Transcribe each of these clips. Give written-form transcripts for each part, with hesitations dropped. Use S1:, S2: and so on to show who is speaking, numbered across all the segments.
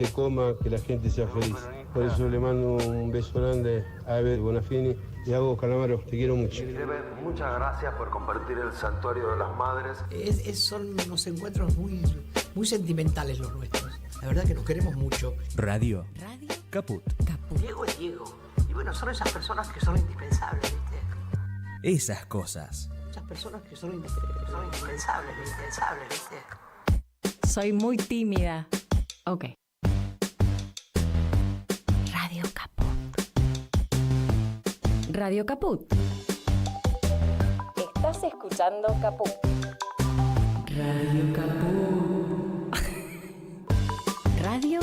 S1: que coma, que la gente sea feliz. Por eso le mando un beso grande a Ever Bonafini y a vos, Calamaro, te quiero mucho.
S2: Muchas gracias por compartir el Santuario de las Madres.
S3: Son unos encuentros muy sentimentales los nuestros. La verdad que nos queremos mucho.
S4: Radio Caput.
S3: Diego es Diego. Y bueno, son esas personas que son indispensables, ¿viste?
S4: Esas cosas.
S3: Esas personas que son indispensables, ¿viste?
S5: Soy muy tímida. Ok. Radio Caput. Radio Caput. Estás escuchando Caput. Radio Caput. Radio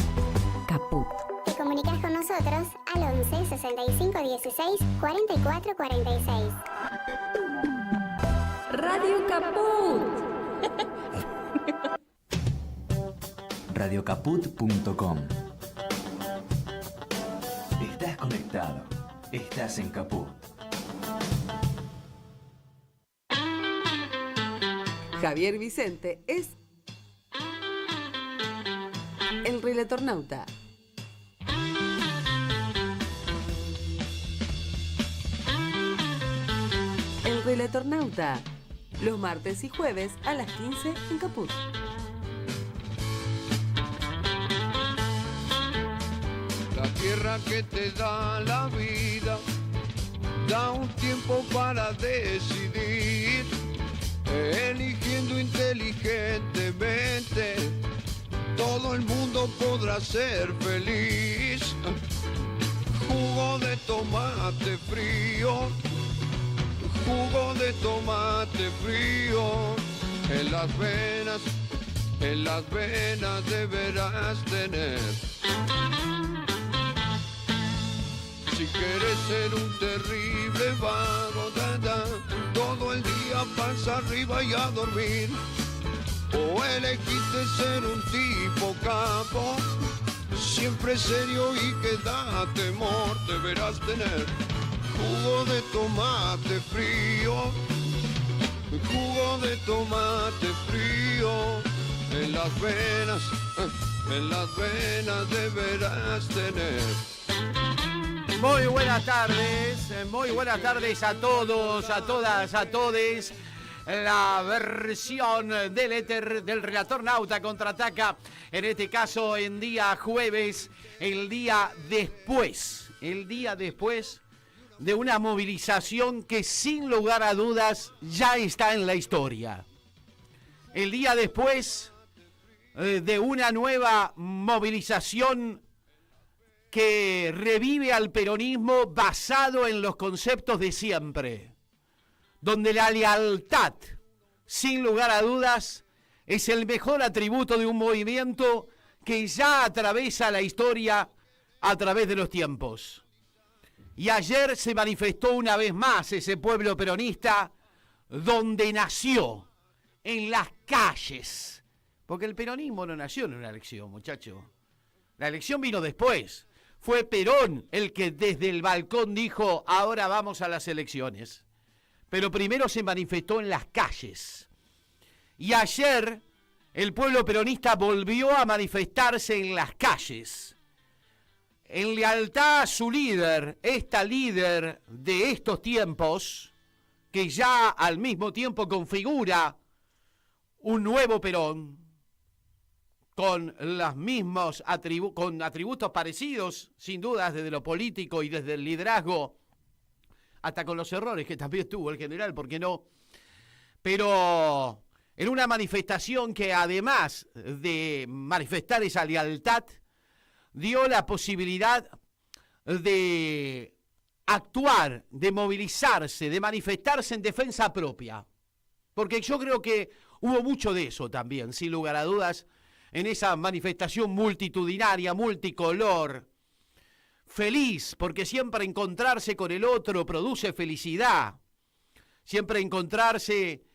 S5: Caput.
S6: Te comunicas con nosotros al 11 65 16 44 46.
S5: Radio Caput.
S4: Radiocaput.com. Estás conectado. Estás en Caput.
S7: Javier Vicente es el Relatornauta. El Relatornauta. Los martes y jueves a las 15 en Caput.
S8: La tierra que te da la vida, da un tiempo para decidir, eligiendo inteligentemente, todo el mundo podrá ser feliz. Jugo de tomate frío, jugo de tomate frío, en las venas deberás tener. Si quieres ser un terrible vago, todo el día pasa arriba y a dormir, o elegiste ser un tipo capo, siempre serio y que da temor, deberás tener jugo de tomate frío, jugo de tomate frío, en las venas deberás tener.
S9: Muy buenas tardes a todos, a todas, a todes. La versión del éter del Relatornauta contraataca, en este caso en día jueves, el día después de una movilización que sin lugar a dudas ya está en la historia. El día después de una nueva movilización que revive al peronismo basado en los conceptos de siempre, donde la lealtad, sin lugar a dudas, es el mejor atributo de un movimiento que ya atraviesa la historia a través de los tiempos. Y ayer se manifestó una vez más ese pueblo peronista donde nació, en las calles. Porque el peronismo no nació en una elección, muchacho. La elección vino después. Fue Perón el que desde el balcón dijo, ahora vamos a las elecciones. Pero primero se manifestó en las calles. Y ayer el pueblo peronista volvió a manifestarse en las calles, en lealtad a su líder, esta líder de estos tiempos, que ya al mismo tiempo configura un nuevo Perón, con los mismos con atributos parecidos, sin dudas, desde lo político y desde el liderazgo, hasta con los errores que también tuvo el general, ¿por qué no? Pero en una manifestación que además de manifestar esa lealtad, dio la posibilidad de actuar, de movilizarse, de manifestarse en defensa propia. Porque yo creo que hubo mucho de eso también, sin lugar a dudas, en esa manifestación multitudinaria, multicolor, feliz, porque siempre encontrarse con el otro produce felicidad, siempre encontrarse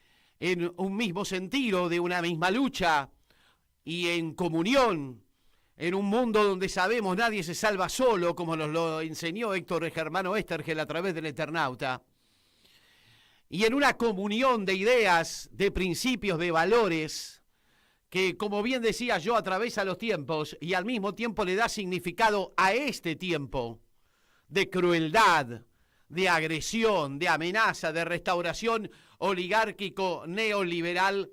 S9: en un mismo sentido, de una misma lucha y en comunión, en un mundo donde sabemos nadie se salva solo, como nos lo enseñó Héctor Germano Estergel a través del Eternauta, y en una comunión de ideas, de principios, de valores, que, como bien decía yo, atraviesa los tiempos y al mismo tiempo le da significado a este tiempo de crueldad, de agresión, de amenaza, de restauración oligárquico neoliberal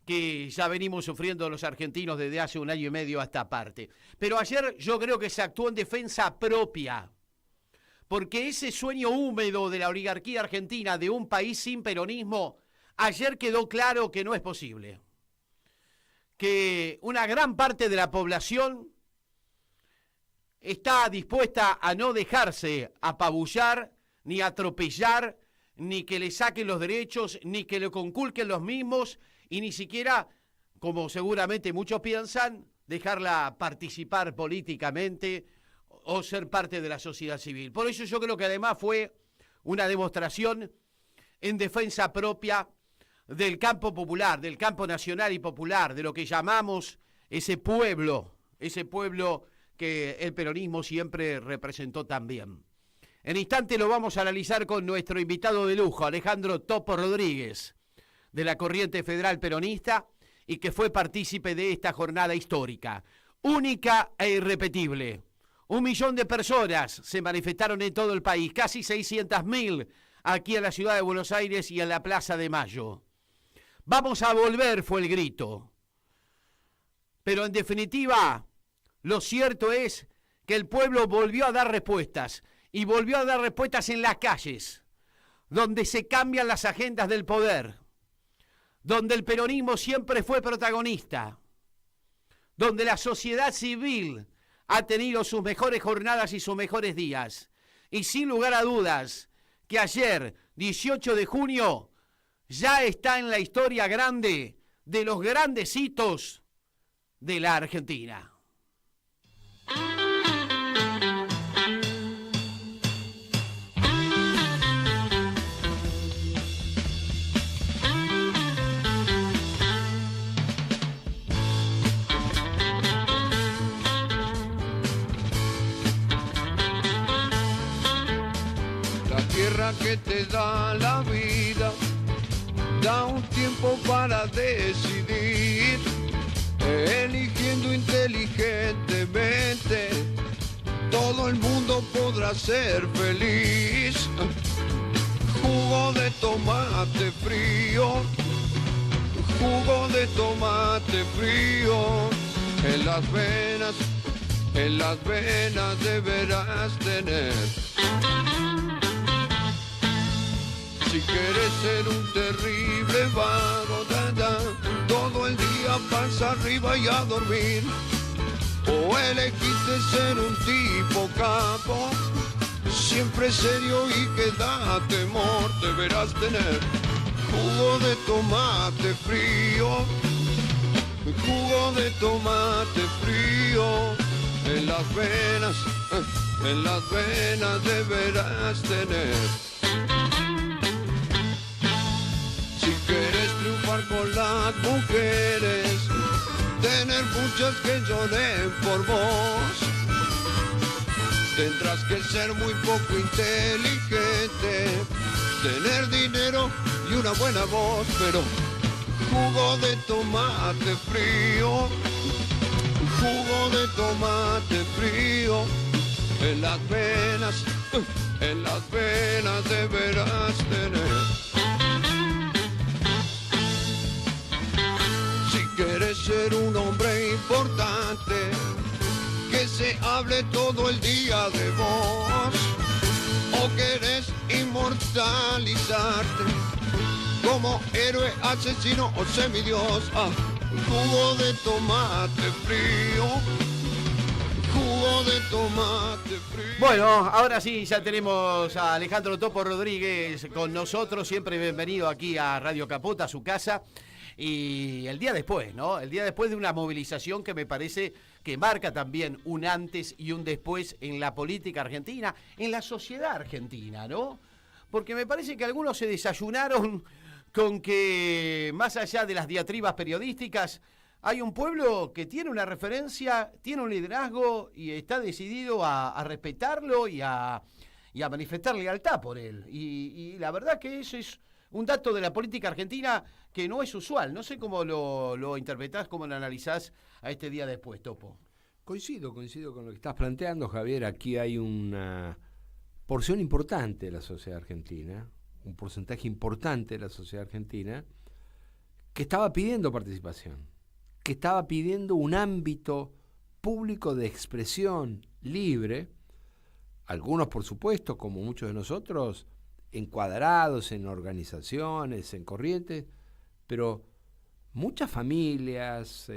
S9: que ya venimos sufriendo los argentinos desde hace 1 año y medio a esta parte. Pero ayer yo creo que se actuó en defensa propia, porque ese sueño húmedo de la oligarquía argentina de un país sin peronismo, ayer quedó claro que no es posible. Que una gran parte de la población está dispuesta a no dejarse apabullar, ni atropellar, ni que le saquen los derechos, ni que le conculquen los mismos, y ni siquiera, como seguramente muchos piensan, dejarla participar políticamente o ser parte de la sociedad civil. Por eso yo creo que además fue una demostración en defensa propia del campo popular, del campo nacional y popular, de lo que llamamos ese pueblo que el peronismo siempre representó también. En instante lo vamos a analizar con nuestro invitado de lujo, Alejandro Topo Rodríguez, de la Corriente Federal Peronista, y que fue partícipe de esta jornada histórica, única e irrepetible. 1 millón de personas se manifestaron en todo el país, casi 600.000 aquí en la ciudad de Buenos Aires y en la Plaza de Mayo. Vamos a volver, fue el grito. Pero en definitiva, lo cierto es que el pueblo volvió a dar respuestas, y volvió a dar respuestas en las calles, donde se cambian las agendas del poder, donde el peronismo siempre fue protagonista, donde la sociedad civil ha tenido sus mejores jornadas y sus mejores días. Y sin lugar a dudas, que ayer, 18 de junio, ya está en la historia grande de los grandes hitos de la Argentina.
S8: Que te da la vida, da un tiempo para decidir, eligiendo inteligentemente, todo el mundo podrá ser feliz. Jugo de tomate frío, jugo de tomate frío, en las venas deberás tener. Si quieres ser un terrible vago, todo el día pasa arriba y a dormir, o elegiste ser un tipo capo, siempre serio y que da temor, deberás tener jugo de tomate frío, jugo de tomate frío, en las venas deberás tener. Si quieres triunfar con las mujeres, tener muchas que lloren por vos, tendrás que ser muy poco inteligente, tener dinero y una buena voz, pero jugo de tomate frío, jugo de tomate frío, en las venas deberás tener. Si quieres ser un hombre importante, que se hable todo el día de vos, o querés inmortalizarte como héroe, asesino o semidios, jugo de tomate frío, jugo de tomate frío.
S9: Bueno, ahora sí, ya tenemos a Alejandro Topo Rodríguez con nosotros, siempre bienvenido aquí a Radio Caput, a su casa. Y el día después, ¿no? El día después de una movilización que me parece que marca también un antes y un después en la política argentina, en la sociedad argentina, ¿no? Porque me parece que algunos se desayunaron con que, más allá de las diatribas periodísticas, hay un pueblo que tiene una referencia, tiene un liderazgo y está decidido a respetarlo y a manifestar lealtad por él. Y la verdad que eso es un dato de la política argentina que no es usual. No sé cómo lo interpretás, cómo lo analizás a este día después, Topo.
S10: Coincido con lo que estás planteando, Javier. Aquí hay una porción importante de la sociedad argentina, un porcentaje importante de la sociedad argentina, que estaba pidiendo participación, que estaba pidiendo un ámbito público de expresión libre. Algunos, por supuesto, como muchos de nosotros, encuadrados en organizaciones, en corrientes, pero muchas familias,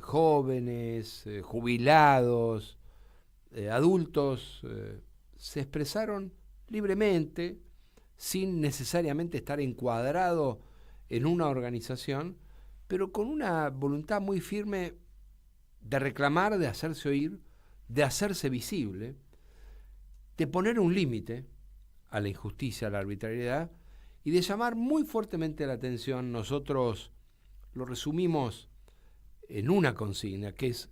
S10: jóvenes, jubilados, adultos, se expresaron libremente, sin necesariamente estar encuadrado en una organización, pero con una voluntad muy firme de reclamar, de hacerse oír, de hacerse visible, de poner un límite a la injusticia, a la arbitrariedad, y de llamar muy fuertemente la atención. Nosotros lo resumimos en una consigna, que es: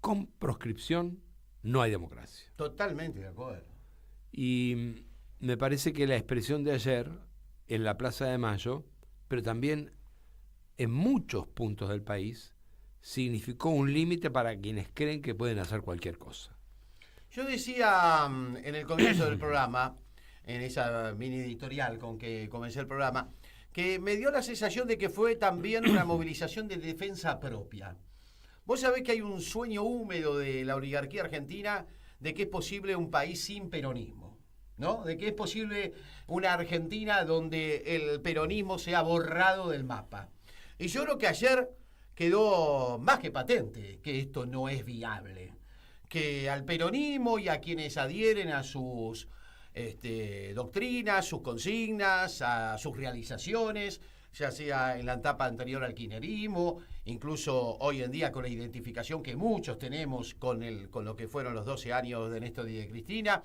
S10: con proscripción no hay democracia.
S9: Totalmente de acuerdo.
S10: Y me parece que la expresión de ayer en la Plaza de Mayo, pero también en muchos puntos del país, significó un límite para quienes creen que pueden hacer cualquier cosa.
S9: Yo decía en el comienzo del programa, en esa mini editorial con que comencé el programa, que me dio la sensación de que fue también una movilización de defensa propia. Vos sabés que hay un sueño húmedo de la oligarquía argentina de que es posible un país sin peronismo, ¿no? De que es posible una Argentina donde el peronismo sea borrado del mapa. Y yo creo que ayer quedó más que patente que esto no es viable, que al peronismo y a quienes adhieren a sus doctrinas, sus consignas, a sus realizaciones, ya sea en la etapa anterior al kirchnerismo, incluso hoy en día con la identificación que muchos tenemos con lo que fueron los 12 años de Néstor y de Cristina,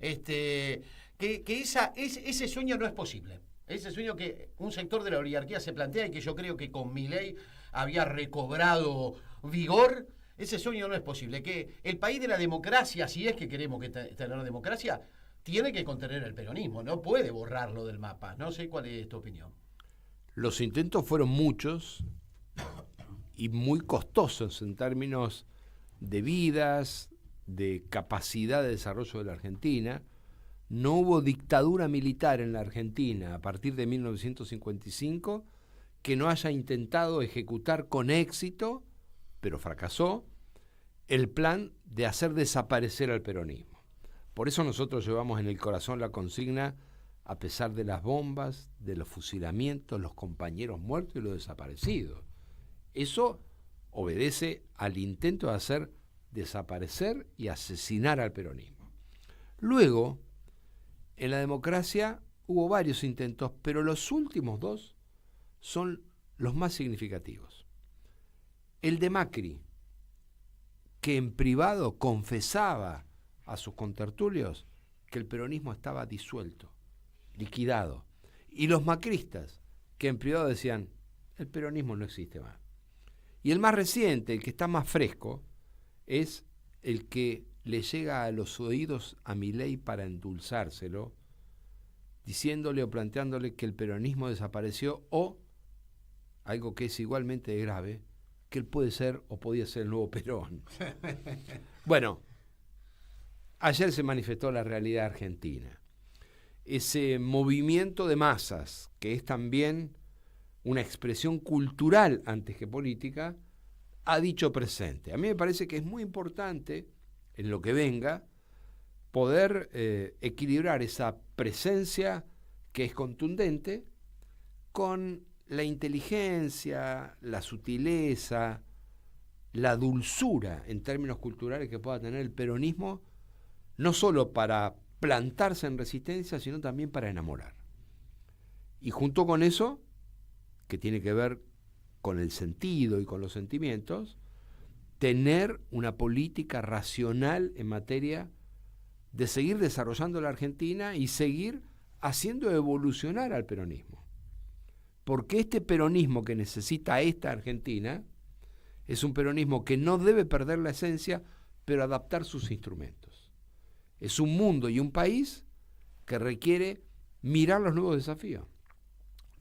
S9: que ese sueño no es posible. Ese sueño que un sector de la oligarquía se plantea y que yo creo que con Milei había recobrado vigor, ese sueño no es posible. Que el país de la democracia, si es que queremos tener democracia, tiene que contener el peronismo, no puede borrarlo del mapa. No sé cuál es tu opinión.
S10: Los intentos fueron muchos y muy costosos en términos de vidas, de capacidad de desarrollo de la Argentina. No hubo dictadura militar en la Argentina a partir de 1955 que no haya intentado ejecutar con éxito, pero fracasó, el plan de hacer desaparecer al peronismo. Por eso nosotros llevamos en el corazón la consigna: a pesar de las bombas, de los fusilamientos, los compañeros muertos y los desaparecidos. Eso obedece al intento de hacer desaparecer y asesinar al peronismo. Luego, en la democracia hubo varios intentos, pero los últimos dos son los más significativos. El de Macri, que en privado confesaba a sus contertulios que el peronismo estaba disuelto, liquidado. Y los macristas, que en privado decían: el peronismo no existe más. Y el más reciente, el que está más fresco, es el que le llega a los oídos a Milei para endulzárselo, diciéndole o planteándole que el peronismo desapareció, o, algo que es igualmente grave, que él puede ser o podía ser el nuevo Perón. Bueno, ayer se manifestó la realidad argentina. Ese movimiento de masas, que es también una expresión cultural antes que política, ha dicho presente. A mí me parece que es muy importante, en lo que venga, poder equilibrar esa presencia que es contundente con la inteligencia, la sutileza, la dulzura en términos culturales que pueda tener el peronismo, no solo para plantarse en resistencia, sino también para enamorar. Y junto con eso, que tiene que ver con el sentido y con los sentimientos, tener una política racional en materia de seguir desarrollando la Argentina y seguir haciendo evolucionar al peronismo. Porque este peronismo que necesita esta Argentina es un peronismo que no debe perder la esencia, pero adaptar sus instrumentos. Es un mundo y un país que requiere mirar los nuevos desafíos.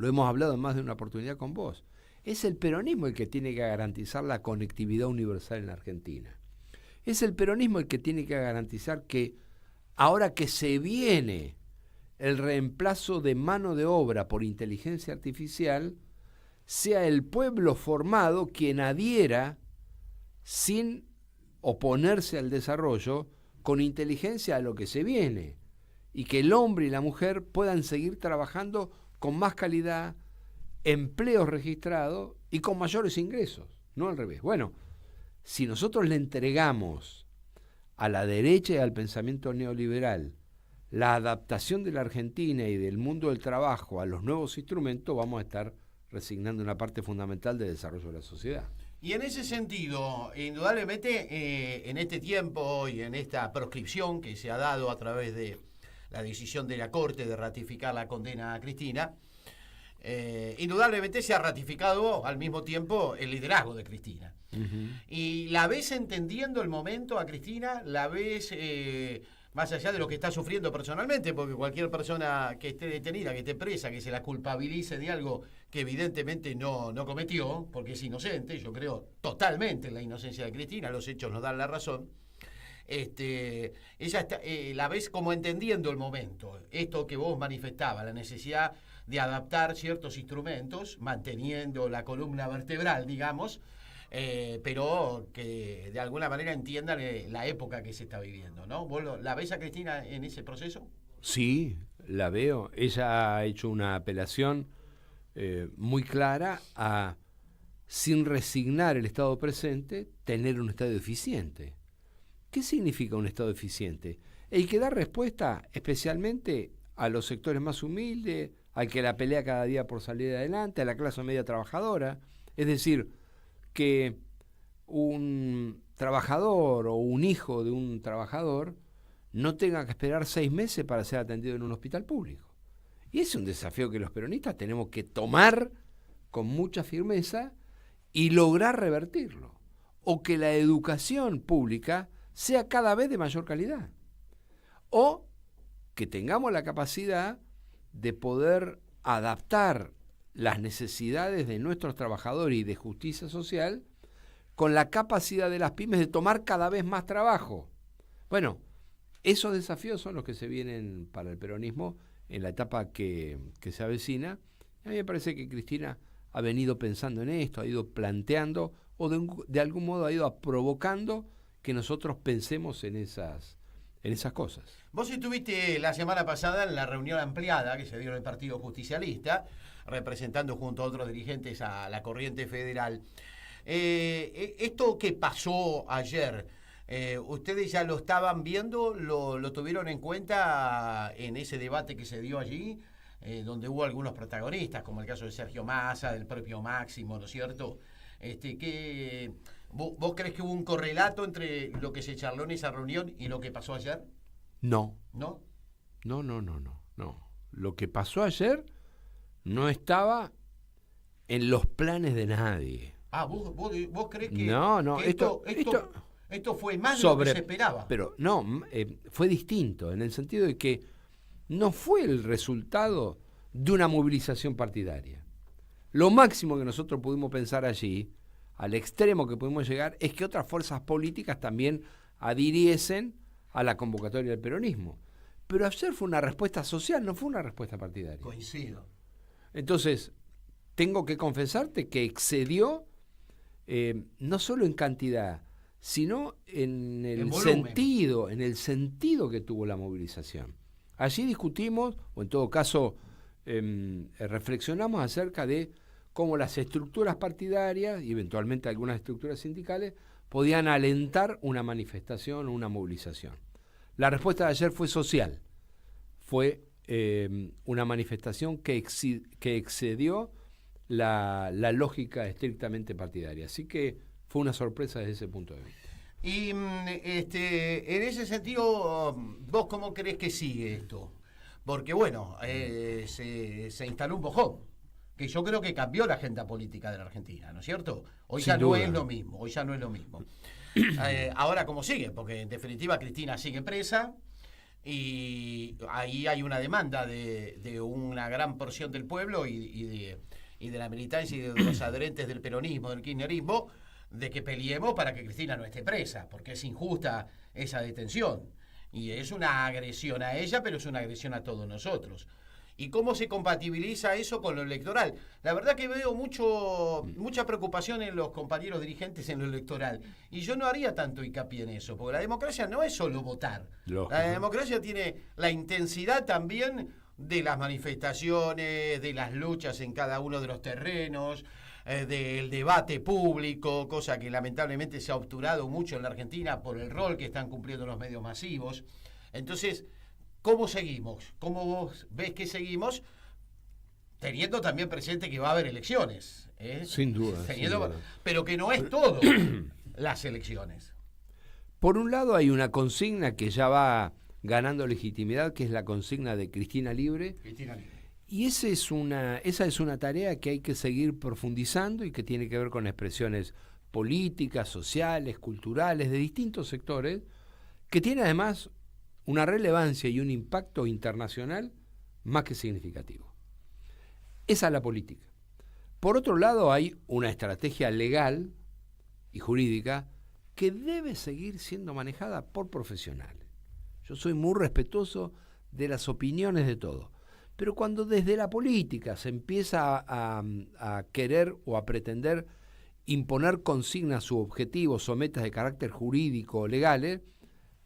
S10: lo hemos hablado en más de una oportunidad con vos. Es el peronismo el que tiene que garantizar la conectividad universal en la Argentina. Es el peronismo el que tiene que garantizar que ahora que se viene el reemplazo de mano de obra por inteligencia artificial, sea el pueblo formado quien adhiera sin oponerse al desarrollo con inteligencia a lo que se viene, y que el hombre y la mujer puedan seguir trabajando con más calidad, empleos registrados y con mayores ingresos, no al revés. Bueno, si nosotros le entregamos a la derecha y al pensamiento neoliberal la adaptación de la Argentina y del mundo del trabajo a los nuevos instrumentos, vamos a estar resignando una parte fundamental del desarrollo de la sociedad.
S9: Y en ese sentido, indudablemente, en este tiempo y en esta proscripción que se ha dado a través de la decisión de la Corte de ratificar la condena a Cristina, indudablemente se ha ratificado al mismo tiempo el liderazgo de Cristina. Y la ves entendiendo el momento a Cristina, la ves más allá de lo que está sufriendo personalmente, porque cualquier persona que esté detenida, que esté presa, que se la culpabilice de algo que evidentemente no cometió, porque es inocente, yo creo totalmente en la inocencia de Cristina, los hechos nos dan la razón. Ella está, la ves como entendiendo el momento, esto que vos manifestabas, la necesidad de adaptar ciertos instrumentos, manteniendo la columna vertebral, digamos, pero que de alguna manera entiendan la época que se está viviendo, ¿no? ¿Vos la ves a Cristina en ese proceso?
S10: Sí, la veo. Ella ha hecho una apelación muy clara a, sin resignar el Estado presente, tener un Estado eficiente. ¿Qué significa un Estado eficiente? El que da respuesta especialmente a los sectores más humildes, al que la pelea cada día por salir adelante, a la clase media trabajadora. Es decir, que un trabajador o un hijo de un trabajador no tenga que esperar 6 meses para ser atendido en un hospital público. Y ese es un desafío que los peronistas tenemos que tomar con mucha firmeza y lograr revertirlo. O que la educación pública sea cada vez de mayor calidad. O que tengamos la capacidad de poder adaptar las necesidades de nuestros trabajadores y de justicia social con la capacidad de las pymes de tomar cada vez más trabajo. Bueno, esos desafíos son los que se vienen para el peronismo en la etapa que se avecina. A mí me parece que Cristina ha venido pensando en esto, ha ido planteando o de algún modo ha ido provocando que nosotros pensemos en esas cosas.
S9: Vos estuviste la semana pasada en la reunión ampliada que se dio en el Partido Justicialista, representando junto a otros dirigentes a la corriente federal. Esto que pasó ayer, ¿ustedes ya lo estaban viendo? ¿Lo tuvieron en cuenta en ese debate que se dio allí? Donde hubo algunos protagonistas, como el caso de Sergio Massa, del propio Máximo, ¿no es cierto? ¿Vos crees que hubo un correlato entre lo que se charló en esa reunión y lo que pasó ayer?
S10: No.
S9: ¿No?
S10: No. Lo que pasó ayer no estaba en los planes de nadie.
S9: Ah, ¿vos crees que,
S10: no,
S9: que esto fue más de lo que se esperaba?
S10: Pero no, fue distinto, en el sentido de que no fue el resultado de una movilización partidaria. Lo máximo que nosotros pudimos pensar allí, al extremo que pudimos llegar, es que otras fuerzas políticas también adhiriesen a la convocatoria del peronismo. Pero ayer fue una respuesta social, no fue una respuesta partidaria.
S9: Coincido.
S10: Entonces, tengo que confesarte que excedió no solo en cantidad, sino en el sentido que tuvo la movilización. Allí discutimos, o en todo caso reflexionamos acerca de cómo las estructuras partidarias y eventualmente algunas estructuras sindicales podían alentar una manifestación o una movilización. La respuesta de ayer fue social, fue una manifestación que excedió la lógica estrictamente partidaria. Así que fue una sorpresa desde ese punto de vista.
S9: Y en ese sentido, ¿vos cómo crees que sigue esto? Porque bueno, se instaló un bojón, que yo creo que cambió la agenda política de la Argentina, ¿no es cierto? Hoy ya no es lo mismo, Ahora, ¿cómo sigue? Porque en definitiva Cristina sigue presa, y ahí hay una demanda de una gran porción del pueblo y de la militancia y de los adherentes del peronismo, del kirchnerismo, de que peleemos para que Cristina no esté presa, porque es injusta esa detención. Y es una agresión a ella, pero es una agresión a todos nosotros. ¿Y cómo se compatibiliza eso con lo electoral? La verdad que veo mucha preocupación en los compañeros dirigentes en lo electoral. Y yo no haría tanto hincapié en eso, porque la democracia no es solo votar.
S10: Lógico.
S9: La democracia tiene la intensidad también de las manifestaciones, de las luchas en cada uno de los terrenos, del debate público, cosa que lamentablemente se ha obturado mucho en la Argentina por el rol que están cumpliendo los medios masivos. Entonces, ¿cómo seguimos? ¿Cómo vos ves que seguimos? Teniendo también presente que va a haber elecciones.
S10: Sin duda.
S9: Pero que no es todo las elecciones.
S10: Por un lado hay una consigna que ya va ganando legitimidad, que es la consigna de Cristina Libre.
S9: Cristina Libre.
S10: Y esa es una tarea que hay que seguir profundizando y que tiene que ver con expresiones políticas, sociales, culturales, de distintos sectores, que tiene además una relevancia y un impacto internacional más que significativo. Esa es la política. Por otro lado, hay una estrategia legal y jurídica que debe seguir siendo manejada por profesionales. Yo soy muy respetuoso de las opiniones de todos, pero cuando desde la política se empieza a querer o a pretender imponer consignas u objetivos o metas de carácter jurídico o legales,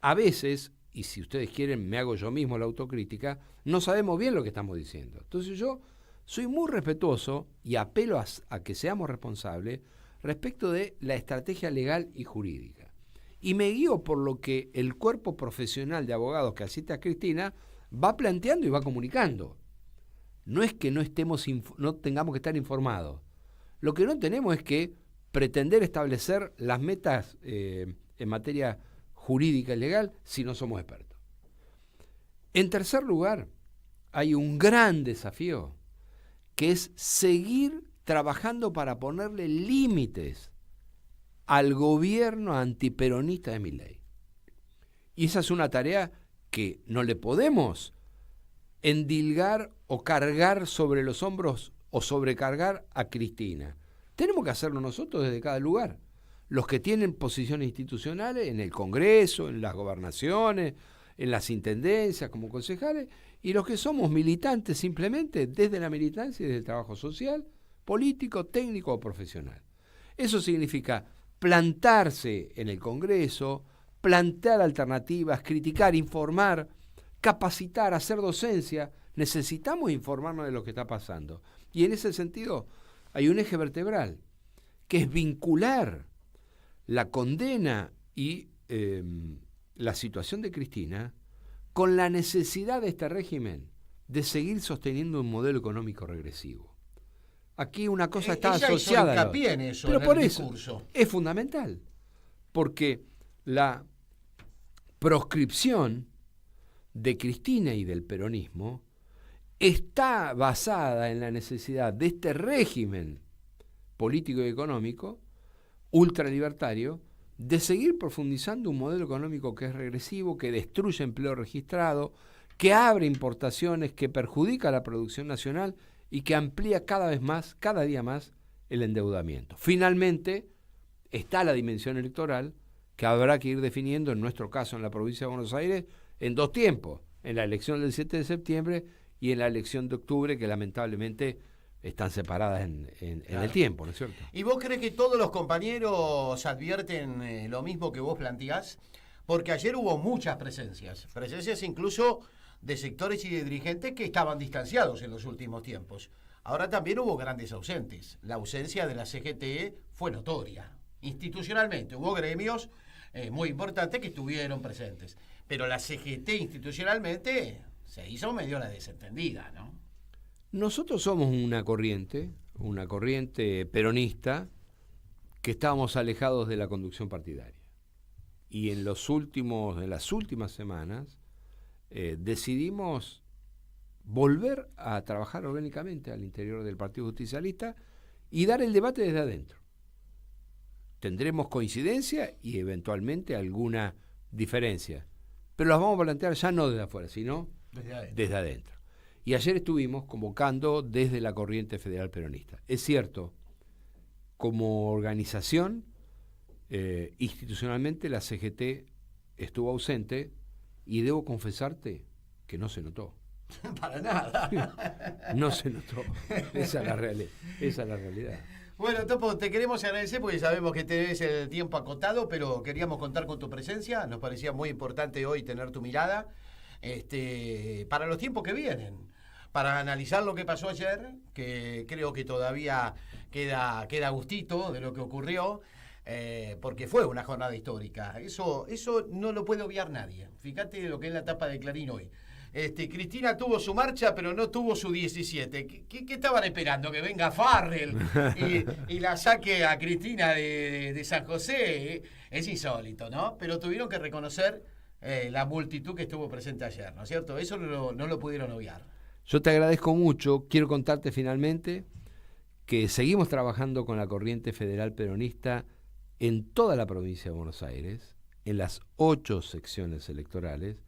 S10: a veces, y si ustedes quieren me hago yo mismo la autocrítica, no sabemos bien lo que estamos diciendo. Entonces yo soy muy respetuoso y apelo a que seamos responsables respecto de la estrategia legal y jurídica. Y me guío por lo que el cuerpo profesional de abogados que asiste a Cristina va planteando y va comunicando. No es que no tengamos que estar informados. Lo que no tenemos es que pretender establecer las metas en materia jurídica y legal si no somos expertos. En tercer lugar, hay un gran desafío, que es seguir trabajando para ponerle límites al gobierno antiperonista de Milei. Y esa es una tarea que no le podemos endilgar o cargar sobre los hombros o sobrecargar a Cristina. Tenemos que hacerlo nosotros desde cada lugar. Los que tienen posiciones institucionales en el Congreso, en las gobernaciones, en las intendencias como concejales, y los que somos militantes simplemente desde la militancia y desde el trabajo social, político, técnico o profesional. Eso significa plantarse en el Congreso, plantear alternativas, criticar, informar, capacitar, hacer docencia. Necesitamos informarnos de lo que está pasando. Y en ese sentido hay un eje vertebral, que es vincular la condena y la situación de Cristina con la necesidad de este régimen de seguir sosteniendo un modelo económico regresivo. Aquí una cosa está asociada.
S9: Ella hizo hincapié en eso,
S10: pero
S9: en
S10: por
S9: el
S10: eso
S9: discurso.
S10: Es fundamental, porque la proscripción de Cristina y del peronismo está basada en la necesidad de este régimen político y económico ultralibertario de seguir profundizando un modelo económico que es regresivo, que destruye empleo registrado, que abre importaciones, que perjudica la producción nacional y que amplía cada día más el endeudamiento. Finalmente está la dimensión electoral que habrá que ir definiendo, en nuestro caso en la provincia de Buenos Aires, en dos tiempos, en la elección del 7 de septiembre y en la elección de octubre, que lamentablemente están separadas en el tiempo, ¿no es cierto?
S9: ¿Y vos crees que todos los compañeros advierten lo mismo que vos planteás? Porque ayer hubo muchas presencias incluso de sectores y de dirigentes que estaban distanciados en los últimos tiempos. Ahora también hubo grandes ausentes. La ausencia de la CGT fue notoria. Institucionalmente hubo gremios muy importantes que estuvieron presentes, pero la CGT institucionalmente se hizo medio la desentendida, ¿no?
S10: Nosotros somos una corriente peronista que estábamos alejados de la conducción partidaria. Y en las últimas semanas decidimos volver a trabajar orgánicamente al interior del Partido Justicialista y dar el debate desde adentro. Tendremos coincidencia y eventualmente alguna diferencia, pero las vamos a plantear ya no desde afuera, sino
S9: Desde adentro.
S10: adentro. Y ayer estuvimos convocando desde la corriente federal peronista. Es cierto, como organización, institucionalmente la CGT estuvo ausente y debo confesarte que no se notó.
S9: Para nada.
S10: No se notó. Esa es la realidad.
S9: Bueno, Topo, te queremos agradecer porque sabemos que tenés el tiempo acotado, pero queríamos contar con tu presencia. Nos parecía muy importante hoy tener tu mirada para los tiempos que vienen, para analizar lo que pasó ayer, que creo que todavía queda gustito de lo que ocurrió, porque fue una jornada histórica. Eso no lo puede obviar nadie. Fíjate lo que es la tapa de Clarín hoy. Cristina tuvo su marcha, pero no tuvo su 17. ¿Qué estaban esperando? ¿Que venga Farrell y la saque a Cristina de San José? Es insólito, ¿no? Pero tuvieron que reconocer la multitud que estuvo presente ayer, ¿no es cierto? Eso no lo pudieron obviar.
S10: Yo te agradezco mucho. Quiero contarte finalmente que seguimos trabajando con la corriente federal peronista en toda la provincia de Buenos Aires, en las 8 secciones electorales,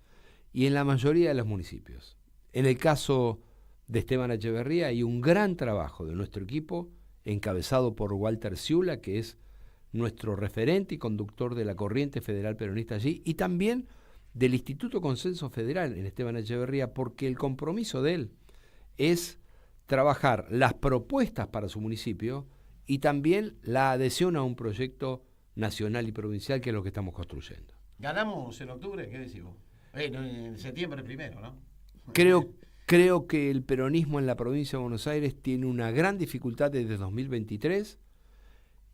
S10: y en la mayoría de los municipios. En el caso de Esteban Echeverría hay un gran trabajo de nuestro equipo, encabezado por Walter Ciula, que es nuestro referente y conductor de la corriente federal peronista allí, y también del Instituto Consenso Federal en Esteban Echeverría, porque el compromiso de él es trabajar las propuestas para su municipio y también la adhesión a un proyecto nacional y provincial, que es lo que estamos construyendo.
S9: ¿Ganamos en octubre? ¿Qué decimos? En septiembre primero, ¿no?
S10: Creo que el peronismo en la provincia de Buenos Aires tiene una gran dificultad desde 2023,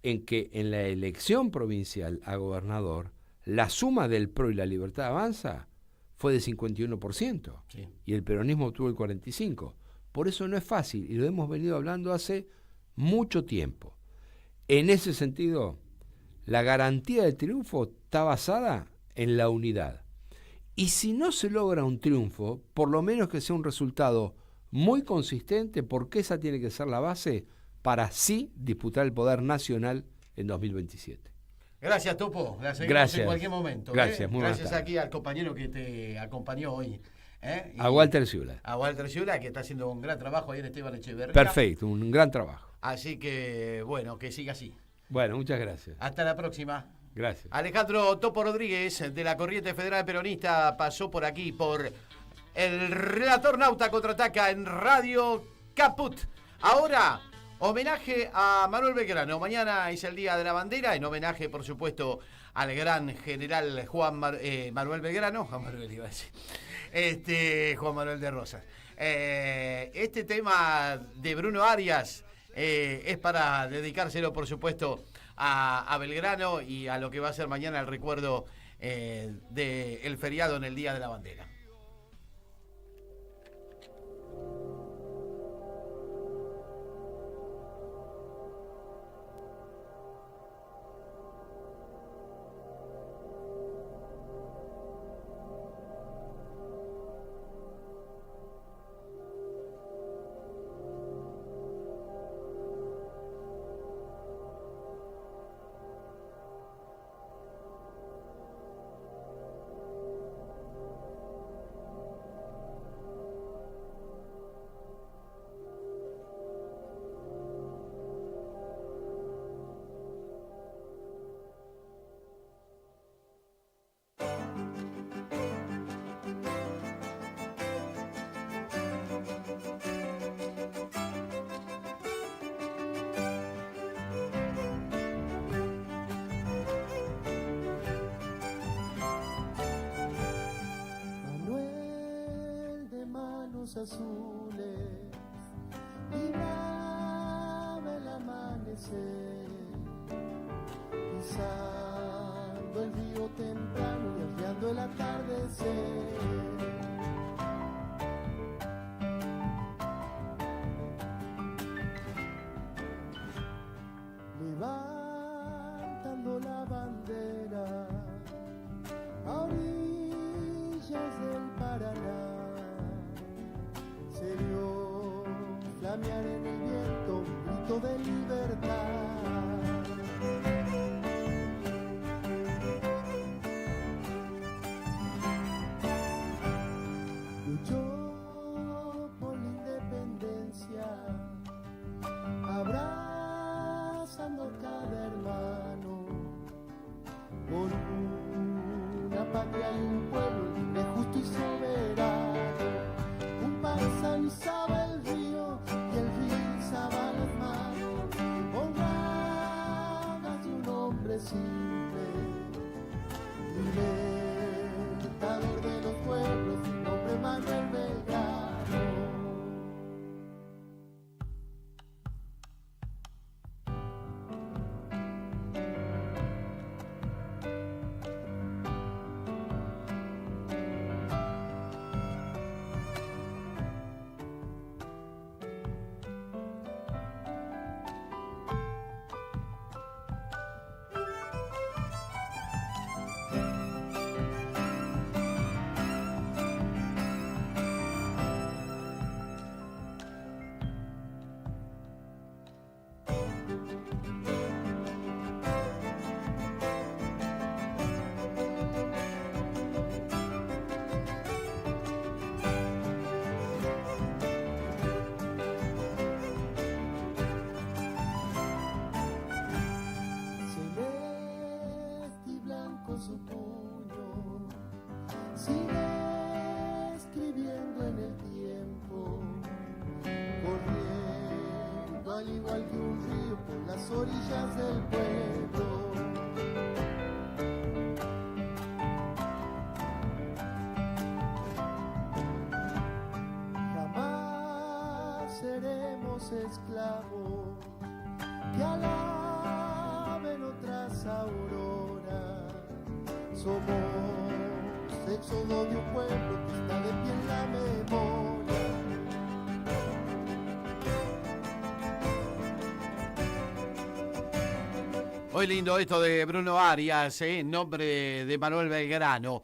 S10: en que en la elección provincial a gobernador, la suma del PRO y la Libertad Avanza fue de 51%,
S9: sí,
S10: y el peronismo obtuvo el 45%. Por eso no es fácil, y lo hemos venido hablando hace mucho tiempo. En ese sentido, la garantía del triunfo está basada en la unidad. Y si no se logra un triunfo, por lo menos que sea un resultado muy consistente, porque esa tiene que ser la base para sí disputar el poder nacional en 2027.
S9: Gracias, Topo.
S10: Gracias.
S9: En cualquier momento.
S10: Gracias, muy buenas
S9: Gracias
S10: tardes.
S9: Aquí al compañero que te acompañó hoy.
S10: A Walter Ciula.
S9: A Walter Ciula, que está haciendo un gran trabajo ahí en Esteban Echeverría.
S10: Perfecto, un gran trabajo.
S9: Así que, bueno, que siga así.
S10: Bueno, muchas gracias.
S9: Hasta la próxima.
S10: Gracias.
S9: Alejandro Topo Rodríguez, de la Corriente Federal Peronista, pasó por aquí, por el Relator Nauta Contraataca en Radio Caput. Ahora, homenaje a Manuel Belgrano. Mañana es el Día de la Bandera, en homenaje, por supuesto, al gran general Manuel Belgrano. Juan Manuel iba a decir. Juan Manuel de Rosas. Este tema de Bruno Arias es para dedicárselo, por supuesto, a Belgrano y a lo que va a ser mañana el recuerdo del feriado en el Día de la Bandera.
S11: Azules miraba el amanecer, pisando el río temprano y hojeando el atardecer. Levantando la bandera a orillas del Paraná, se vio flamear en el viento un grito de libertad. un pueblo libre, justo y soberano. Un paisano izaba el río y el río izaba las manos honradas de un hombre simple, libertador de los pueblos, mi nombre Manuel Belgrano. Celeste y blanco su puño, sigue escribiendo en el tiempo, corriendo al igual que un río por las orillas del pueblo. Jamás seremos esclavos que alaben otras auroras. Somos éxodo de un pueblo que está de pie en la memoria.
S9: Muy lindo esto de Bruno Arias, en nombre de Manuel Belgrano.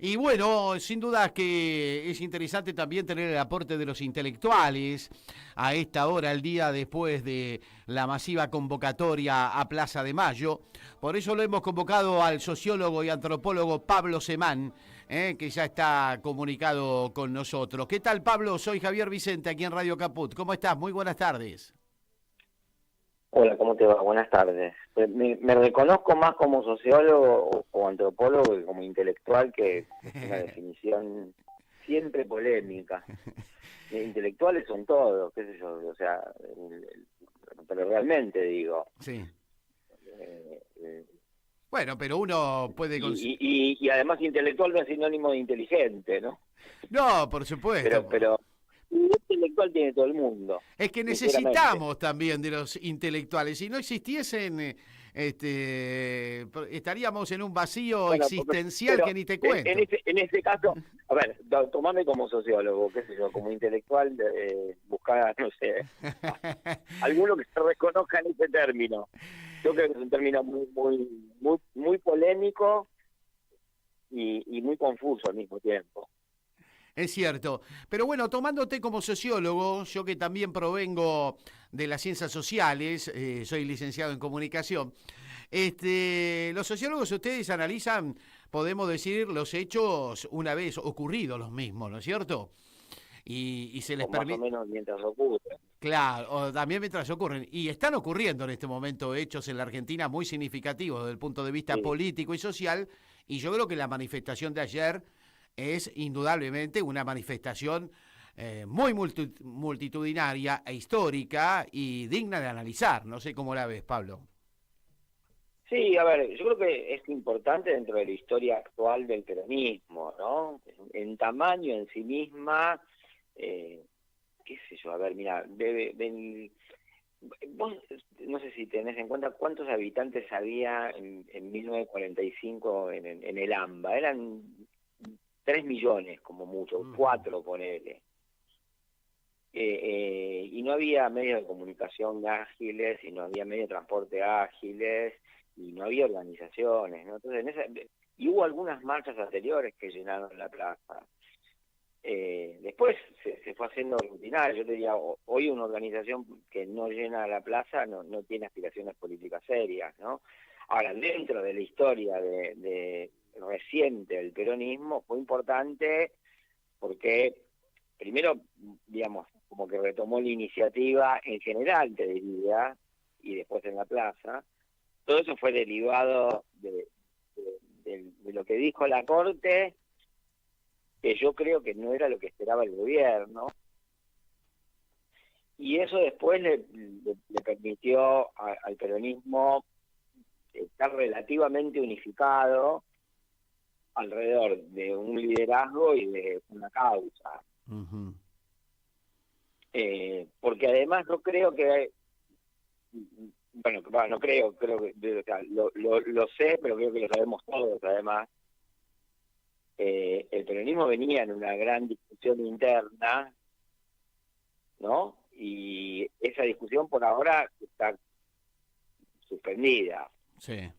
S9: Y bueno, sin duda que es interesante también tener el aporte de los intelectuales a esta hora, el día después de la masiva convocatoria a Plaza de Mayo. Por eso lo hemos convocado al sociólogo y antropólogo Pablo Semán, que ya está comunicado con nosotros. ¿Qué tal, Pablo? Soy Javier Vicente, aquí en Radio Caput. ¿Cómo estás? Muy buenas tardes.
S12: Hola, ¿cómo te va? Buenas tardes. Me reconozco más como sociólogo o antropólogo que como intelectual, que es una definición siempre polémica. Intelectuales son todos, qué sé yo, o sea, pero realmente digo.
S9: Sí. Bueno, pero uno puede...
S12: Y además intelectual no es sinónimo de inteligente, ¿no?
S9: No, por supuesto.
S12: Pero intelectual tiene todo el mundo.
S9: Es que necesitamos también de los intelectuales. Si no existiesen, estaríamos en un vacío existencial pero que ni te cuento.
S12: En ese caso, a ver, tomame como sociólogo, qué sé yo, como intelectual, buscar, no sé, alguno que se reconozca en ese término. Yo creo que es un término muy polémico y muy confuso al mismo tiempo.
S9: Es cierto. Pero bueno, tomándote como sociólogo, yo que también provengo de las ciencias sociales, soy licenciado en comunicación, los sociólogos ustedes analizan, podemos decir, los hechos una vez ocurridos los mismos, ¿no es cierto? Y se les permite...
S12: Más o menos mientras ocurren.
S9: Claro, o también mientras ocurren. Y están ocurriendo en este momento hechos en la Argentina muy significativos desde el punto de vista político y social, y yo creo que la manifestación de ayer es indudablemente una manifestación muy multitudinaria e histórica y digna de analizar. No sé cómo la ves, Pablo.
S12: Sí, a ver, yo creo que es importante dentro de la historia actual del peronismo, ¿no? En tamaño en sí misma, qué sé yo, a ver, mira, vos no sé si tenés en cuenta cuántos habitantes había en 1945 en el AMBA. Eran 3 millones como mucho, 4 ponele. Y no había medios de comunicación ágiles, y no había medios de transporte ágiles, y no había organizaciones, ¿no? Entonces, y hubo algunas marchas anteriores que llenaron la plaza. Después se fue haciendo rutinario. Yo te diría, hoy una organización que no llena la plaza no tiene aspiraciones políticas serias, ¿no? Ahora, dentro de la historia de reciente del peronismo fue importante porque primero, digamos, como que retomó la iniciativa en general, te diría, y después en la plaza. Todo eso fue derivado de de lo que dijo la Corte, que yo creo que no era lo que esperaba el gobierno. Y eso después le permitió al peronismo estar relativamente unificado alrededor de un liderazgo y de una causa.
S9: Ujú.
S12: Porque además no creo que... Bueno, no creo que... O sea, lo sé, pero creo que lo sabemos todos, además. El peronismo venía en una gran discusión interna, ¿no? Y esa discusión por ahora está suspendida.
S9: Sí.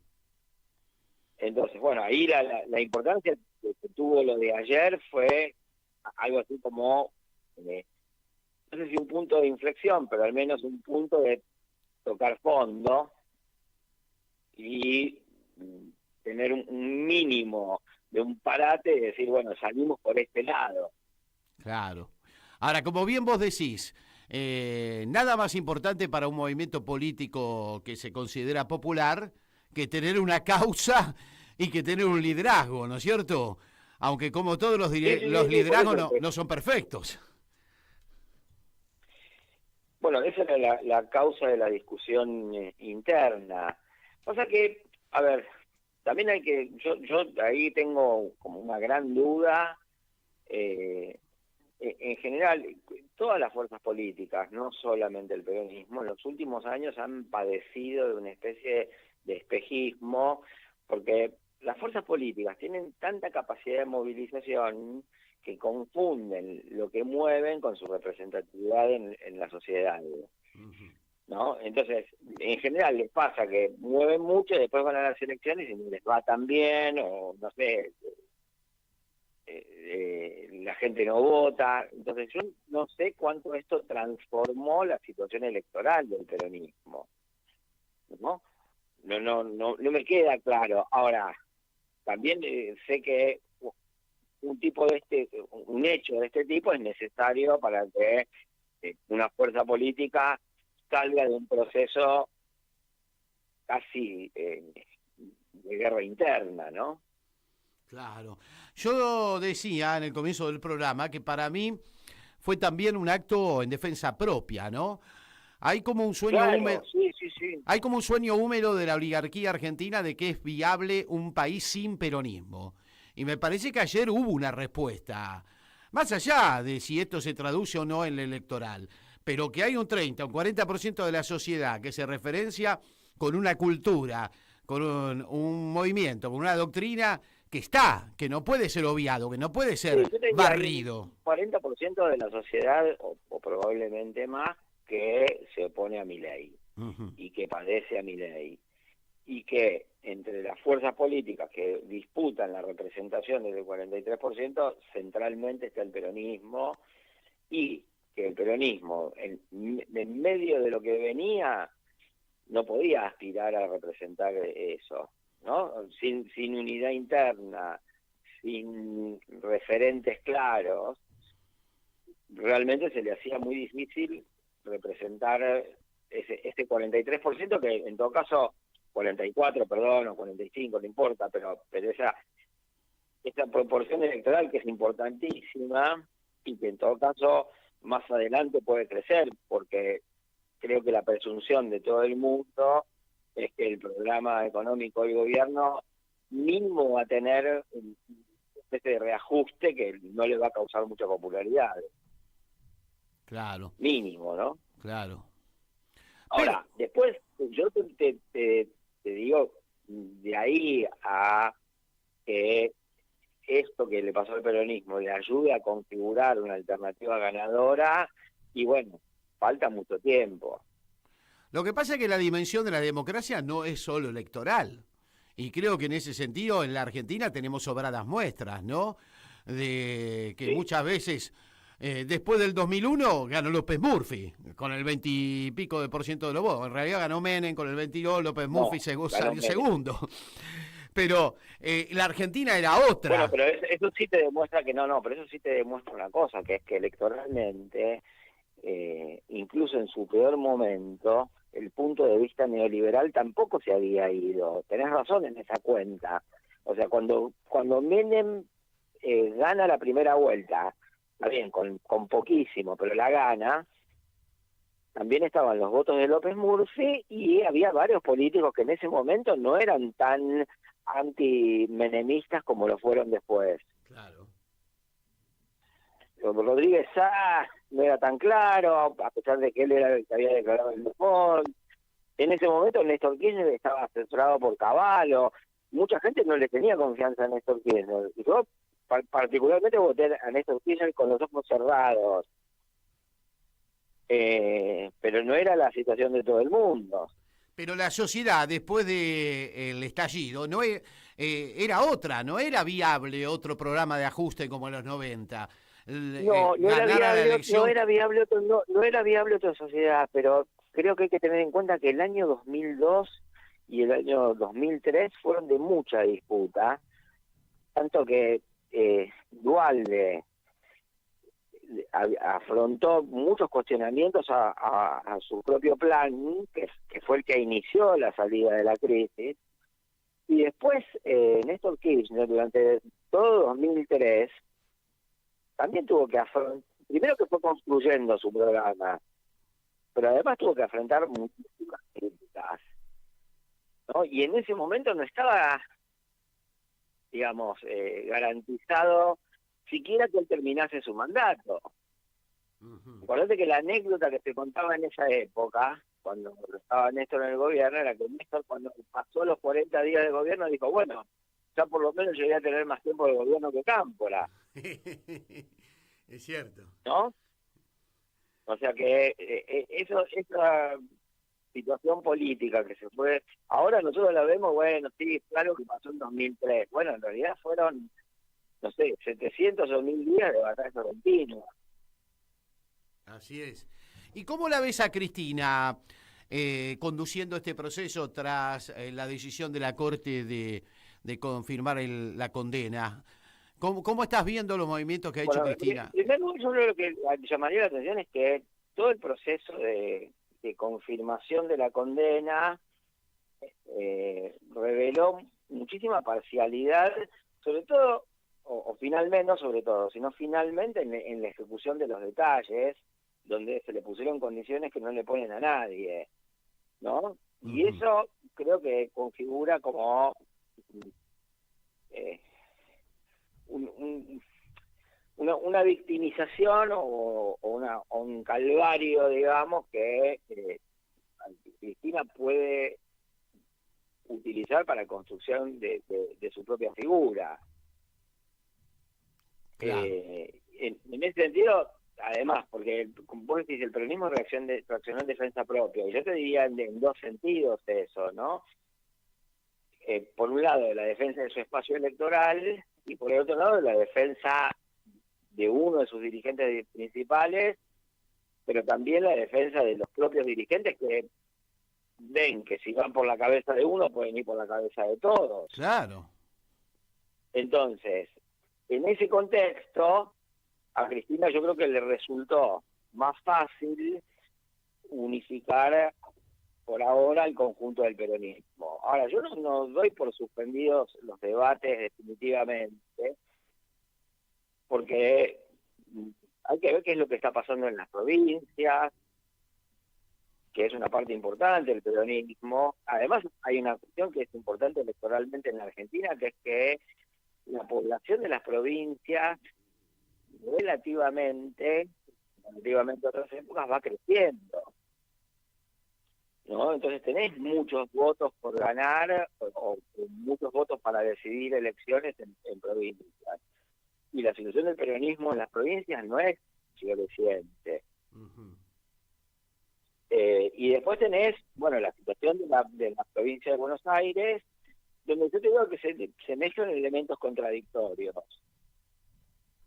S12: Entonces, bueno, ahí la importancia que tuvo lo de ayer fue algo así como, no sé si un punto de inflexión, pero al menos un punto de tocar fondo y tener un mínimo de un parate y decir, bueno, salimos por este lado.
S9: Claro. Ahora, como bien vos decís, nada más importante para un movimiento político que se considera popular que tener una causa y que tener un liderazgo, ¿no es cierto? Aunque como todos los liderazgos no son perfectos.
S12: Bueno, esa era la causa de la discusión interna. O sea que, a ver, también hay que, yo ahí tengo como una gran duda, en general, todas las fuerzas políticas, no solamente el peronismo, en los últimos años han padecido de una especie de espejismo, porque las fuerzas políticas tienen tanta capacidad de movilización que confunden lo que mueven con su representatividad en la sociedad, ¿no? Entonces, en general les pasa que mueven mucho y después van a las elecciones y no les va tan bien, o no sé, la gente no vota. Entonces yo no sé cuánto esto transformó la situación electoral del peronismo, ¿no? No me queda claro. Ahora, también sé que un hecho de este tipo es necesario para que una fuerza política salga de un proceso casi de guerra interna, ¿no?
S9: Claro. Yo decía en el comienzo del programa que para mí fue también un acto en defensa propia, ¿no? Hay como un sueño húmedo.
S12: Sí.
S9: Hay como un sueño húmedo de la oligarquía argentina de que es viable un país sin peronismo. Y me parece que ayer hubo una respuesta, más allá de si esto se traduce o no en el electoral, pero que hay un 30, un 40% de la sociedad que se referencia con una cultura, con un movimiento, con una doctrina que no puede ser obviado, que no puede ser barrido.
S12: Un 40% de la sociedad, o probablemente más, que se opone a Milei y que padece a Milei, y que entre las fuerzas políticas que disputan la representación del 43%, centralmente está el peronismo, y que el peronismo, en medio de lo que venía, no podía aspirar a representar eso, ¿no? Sin unidad interna, sin referentes claros, realmente se le hacía muy difícil representar ese 43%, que en todo caso 44, perdón, o 45, no importa, pero esa proporción electoral que es importantísima y que en todo caso más adelante puede crecer, porque creo que la presunción de todo el mundo es que el programa económico del gobierno mínimo va a tener una especie de reajuste que no le va a causar mucha popularidad.
S9: Claro.
S12: Mínimo, ¿no?
S9: Claro.
S12: Ahora, después, yo te digo, de ahí a que esto que le pasó al peronismo le ayude a configurar una alternativa ganadora, y bueno, falta mucho tiempo.
S9: Lo que pasa es que la dimensión de la democracia no es solo electoral. Y creo que en ese sentido en la Argentina tenemos sobradas muestras, ¿no? De que muchas veces, después del 2001, ganó López Murphy, con el 20 y pico de % de los votos. En realidad ganó Menem con el 22, López Murphy salió segundo. Pero la Argentina era otra.
S12: Bueno, pero eso sí te demuestra que pero eso sí te demuestra una cosa, que es que electoralmente, incluso en su peor momento, el punto de vista neoliberal tampoco se había ido. Tenés razón en esa cuenta, O sea, cuando Menem gana la primera vuelta, está bien, con poquísimo, pero la gana, también estaban los votos de López Murphy y había varios políticos que en ese momento no eran tan anti-menemistas como lo fueron después.
S9: Claro.
S12: Rodríguez Sá no era tan claro, a pesar de que él era el que había declarado el default. En ese momento Néstor Kirchner estaba asesorado por Cavallo. Mucha gente no le tenía confianza a Néstor Kirchner. Y yo particularmente voté a Néstor Kirchner con los ojos cerrados. Pero no era la situación de todo el mundo.
S9: Pero la sociedad, después del estallido, era otra, no era viable otro programa de ajuste como en los 90.
S12: No era viable otra sociedad, pero creo que hay que tener en cuenta que el año 2002 y el año 2003 fueron de mucha disputa, tanto que Duhalde afrontó muchos cuestionamientos a su propio plan, que fue el que inició la salida de la crisis, y después Néstor Kirchner durante todo 2003 también tuvo que afrontar, primero que fue construyendo su programa, pero además tuvo que afrontar muchísimas críticas, ¿no? Y en ese momento no estaba, digamos, garantizado siquiera que él terminase su mandato. Acuérdate que la anécdota que te contaba en esa época, cuando estaba Néstor en el gobierno, era que Néstor, cuando pasó los 40 días de gobierno, dijo, bueno, ya por lo menos yo voy a tener más tiempo de gobierno que Cámpora.
S9: Es cierto.
S12: ¿No? O sea que esa situación política que se fue, ahora nosotros la vemos, bueno, sí, claro que pasó en 2003. Bueno, en realidad fueron, no sé, 700 o 1000 días de batalla continua.
S9: Así es. ¿Y cómo la ves a Cristina conduciendo este proceso tras la decisión de la Corte de confirmar la condena? ¿Cómo estás viendo los movimientos que ha hecho Cristina?
S12: Primero, yo creo que llamaría la atención es que todo el proceso de confirmación de la condena reveló muchísima parcialidad, sobre todo, o finalmente, no sobre todo, sino finalmente en la ejecución de los detalles, donde se le pusieron condiciones que no le ponen a nadie, ¿no? Y eso creo que configura como una victimización o un calvario, digamos, que Cristina puede utilizar para la construcción de su propia figura.
S9: Claro.
S12: En ese sentido, además, porque como vos decís, el peronismo reaccionó en defensa propia, y yo te diría en dos sentidos eso, ¿no? Por un lado, la defensa de su espacio electoral, y por el otro lado, la defensa de uno de sus dirigentes principales, pero también la defensa de los propios dirigentes que ven que si van por la cabeza de uno, pueden ir por la cabeza de todos.
S9: Claro.
S12: Entonces, en ese contexto, a Cristina yo creo que le resultó más fácil unificar por ahora el conjunto del peronismo. Ahora, yo no doy por suspendidos los debates definitivamente, porque hay que ver qué es lo que está pasando en las provincias, que es una parte importante del peronismo. Además, hay una cuestión que es importante electoralmente en la Argentina, que es que la población de las provincias relativamente a otras épocas va creciendo, ¿no? Entonces tenés muchos votos por ganar o muchos votos para decidir elecciones en provincias. Y la situación del peronismo en las provincias no es floreciente. Y después tenés, bueno, la situación de la provincia de Buenos Aires, donde yo te digo que se mezclan elementos contradictorios.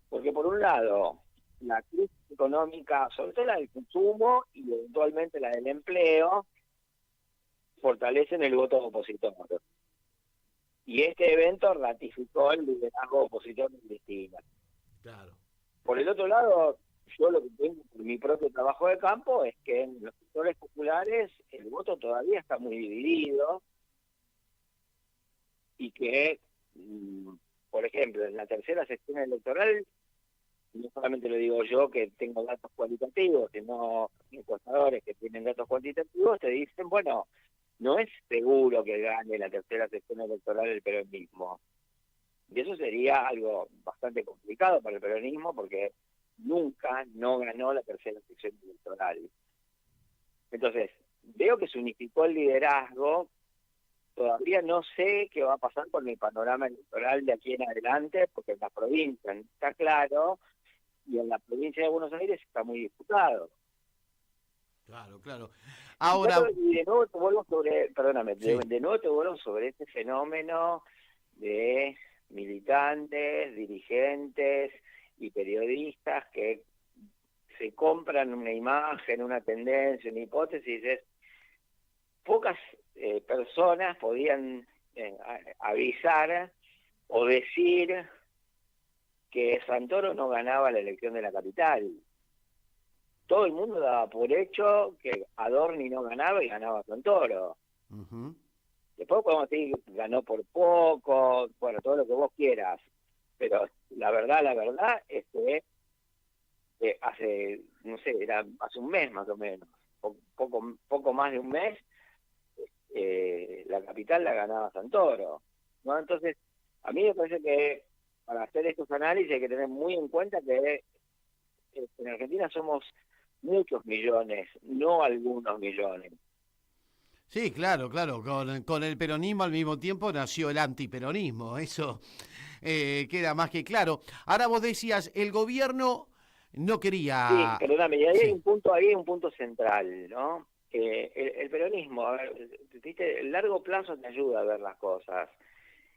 S12: Porque por un lado, la crisis económica, sobre todo la del consumo y eventualmente la del empleo, fortalecen el voto opositor. Y este evento ratificó el liderazgo opositor de Cristina.
S9: Claro.
S12: Por el otro lado, yo lo que tengo por mi propio trabajo de campo es que en los sectores populares el voto todavía está muy dividido y que por ejemplo, en la tercera sección electoral, no solamente lo digo yo que tengo datos cualitativos, sino encuestadores que tienen datos cuantitativos, te dicen, bueno, no es seguro que gane la tercera sección electoral el peronismo. Y eso sería algo bastante complicado para el peronismo porque nunca no ganó la tercera sección electoral. Entonces, veo que se unificó el liderazgo. Todavía no sé qué va a pasar con el panorama electoral de aquí en adelante, porque en las provincias está claro, y en la provincia de Buenos Aires está muy disputado.
S9: Claro, claro. Ahora...
S12: Y de nuevo te vuelvo sobre, perdóname,
S9: Sí.
S12: de nuevo te vuelvo sobre este fenómeno de militantes, dirigentes y periodistas que se compran una imagen, una tendencia, una hipótesis. Pocas personas podían avisar o decir que Santoro no ganaba la elección de la capital. Todo el mundo daba por hecho que Adorni no ganaba y ganaba Santoro. Después podemos decir que ganó por poco, bueno, todo lo que vos quieras, pero la verdad es que hace, no sé, era hace un mes más o menos, poco más de un mes, la capital la ganaba Santoro, ¿no? Entonces, a mí me parece que para hacer estos análisis hay que tener muy en cuenta que en Argentina somos muchos millones, no algunos millones.
S9: Sí, claro. Con el peronismo al mismo tiempo nació el antiperonismo. Eso queda más que claro. Ahora vos decías, el gobierno no quería...
S12: Sí, perdóname, y ahí hay un punto central, ¿no? El peronismo, a ver, ¿viste? El largo plazo te ayuda a ver las cosas.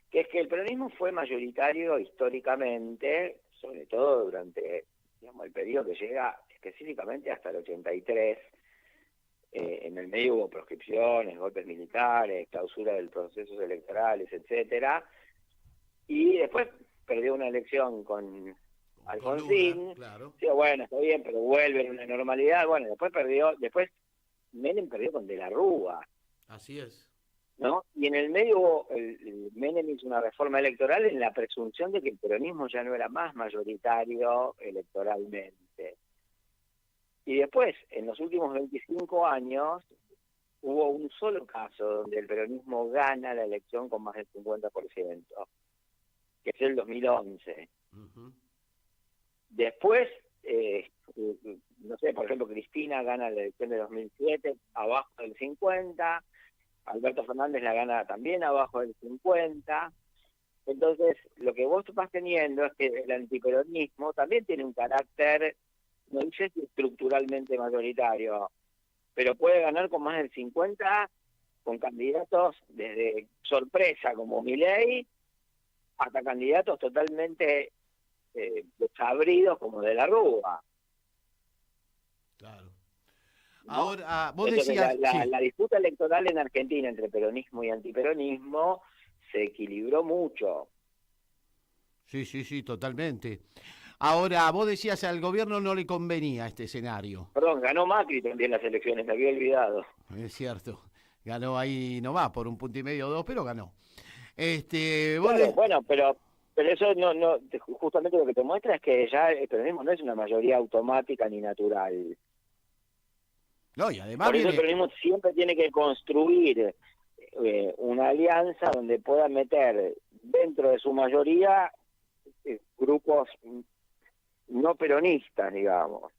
S12: Que es que el peronismo fue mayoritario históricamente, sobre todo durante, digamos, el periodo que llega específicamente hasta el 83. En el medio hubo proscripciones, golpes militares, clausura de los procesos electorales, etcétera, y después perdió una elección con Alfonsín.
S9: Claro.
S12: Sí, bueno, está bien, pero vuelve a una normalidad. Bueno, después Menem perdió con De la Rúa,
S9: Así es.
S12: ¿no? Y en el medio el Menem hizo una reforma electoral en la presunción de que el peronismo ya no era más mayoritario electoralmente. Y después, en los últimos 25 años, hubo un solo caso donde el peronismo gana la elección con más del 50%, que es el 2011. Después, no sé, por ejemplo, Cristina gana la elección de 2007 abajo del 50%, Alberto Fernández la gana también abajo del 50%. Entonces, lo que vos vas teniendo es que el antiperonismo también tiene un carácter, no dice estructuralmente mayoritario, pero puede ganar con más del 50% con candidatos desde sorpresa como Milei hasta candidatos totalmente desabridos como De la Rúa.
S9: Claro.
S12: ¿No?
S9: Ahora, vos
S12: Entonces,
S9: decías...
S12: la disputa electoral en Argentina entre peronismo y antiperonismo se equilibró mucho.
S9: Sí, totalmente. Ahora, vos decías, al gobierno no le convenía este escenario.
S12: Perdón, ganó Macri también las elecciones, me había olvidado.
S9: Es cierto. Ganó ahí nomás, por 1,5 punto o 2, pero ganó.
S12: Bueno, pero eso no, justamente lo que te muestra es que ya el peronismo no es una mayoría automática ni natural.
S9: No, y además
S12: por eso el peronismo siempre tiene que construir una alianza donde pueda meter dentro de su mayoría grupos no peronistas, digamos.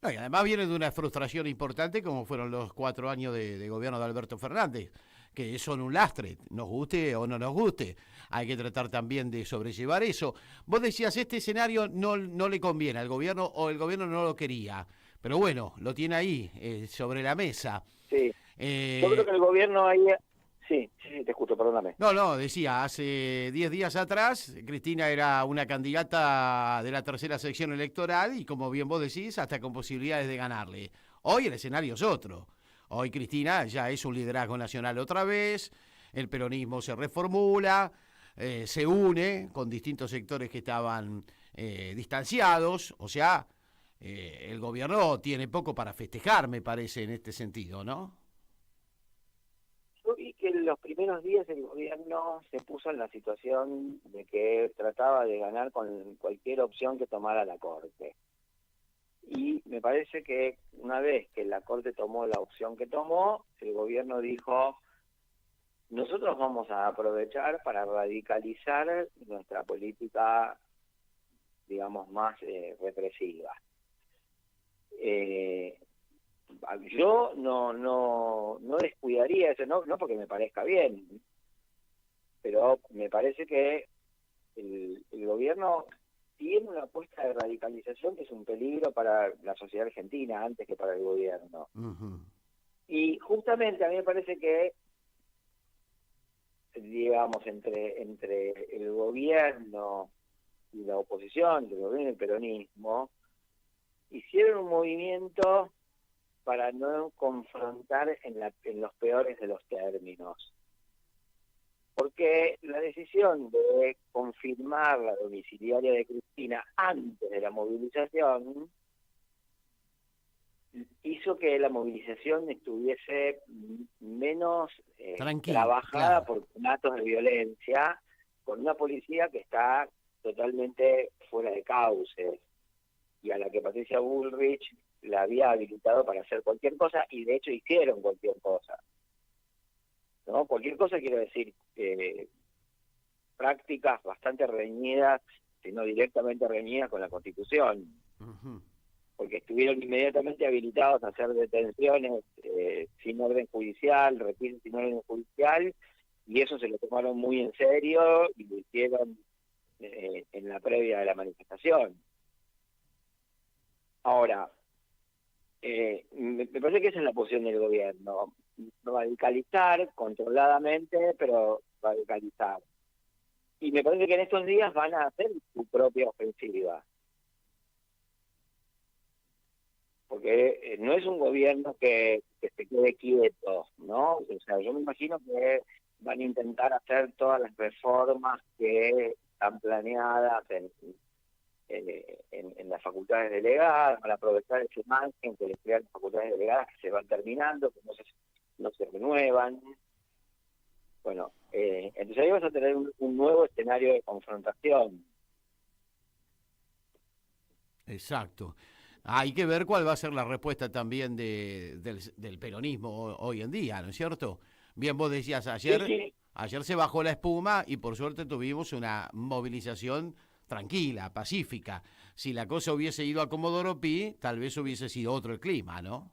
S9: No, y además viene de una frustración importante como fueron los 4 años de gobierno de Alberto Fernández, que son un lastre, nos guste o no nos guste. Hay que tratar también de sobrellevar eso. Vos decías, este escenario no le conviene al gobierno o el gobierno no lo quería, pero bueno, lo tiene ahí, sobre la mesa.
S12: Sí, yo creo que el gobierno ahí... Sí, te escucho, perdóname.
S9: No, decía, hace 10 días atrás, Cristina era una candidata de la tercera sección electoral y, como bien vos decís, hasta con posibilidades de ganarle. Hoy el escenario es otro. Hoy Cristina ya es un liderazgo nacional otra vez, el peronismo se reformula, se une con distintos sectores que estaban distanciados, o sea, el gobierno tiene poco para festejar, me parece, en este sentido, ¿no?
S12: Yo vi que los primeros días el gobierno se puso en la situación de que trataba de ganar con cualquier opción que tomara la Corte. Y me parece que una vez que la Corte tomó la opción que tomó, el gobierno dijo: nosotros vamos a aprovechar para radicalizar nuestra política, digamos, más represiva. Yo no descuidaría eso, no porque me parezca bien, pero me parece que el gobierno tiene una apuesta de radicalización que es un peligro para la sociedad argentina antes que para el gobierno. Y justamente a mí me parece que, digamos, entre el gobierno y la oposición, el gobierno y el peronismo, hicieron un movimiento para no confrontar en los peores de los términos. Porque la decisión de confirmar la domiciliaria de Cristina antes de la movilización hizo que la movilización estuviese menos trabajada, claro, por actos de violencia, con una policía que está totalmente fuera de cauce y a la que Patricia Bullrich la había habilitado para hacer cualquier cosa, y de hecho hicieron cualquier cosa. ¿No? Cualquier cosa, quiero decir, prácticas bastante reñidas, si no directamente reñidas con la Constitución. Porque estuvieron inmediatamente habilitados a hacer detenciones sin orden judicial, requisitos sin orden judicial, y eso se lo tomaron muy en serio y lo hicieron en la previa de la manifestación. Ahora, me parece que esa es la posición del gobierno: radicalizar controladamente, pero radicalizar. Y me parece que en estos días van a hacer su propia ofensiva. Porque no es un gobierno que se quede quieto, ¿no? O sea, yo me imagino que van a intentar hacer todas las reformas que están planeadas en las facultades delegadas, para aprovechar ese margen que les crean las facultades delegadas que se van terminando, que no se renuevan. Bueno, entonces ahí vas a tener un nuevo escenario de confrontación.
S9: Exacto. Hay que ver cuál va a ser la respuesta también del peronismo hoy en día, ¿no es cierto? Bien, vos decías ayer, sí. Ayer se bajó la espuma y por suerte tuvimos una movilización tranquila, pacífica. Si la cosa hubiese ido a Comodoro Pi, tal vez hubiese sido otro el clima, ¿no?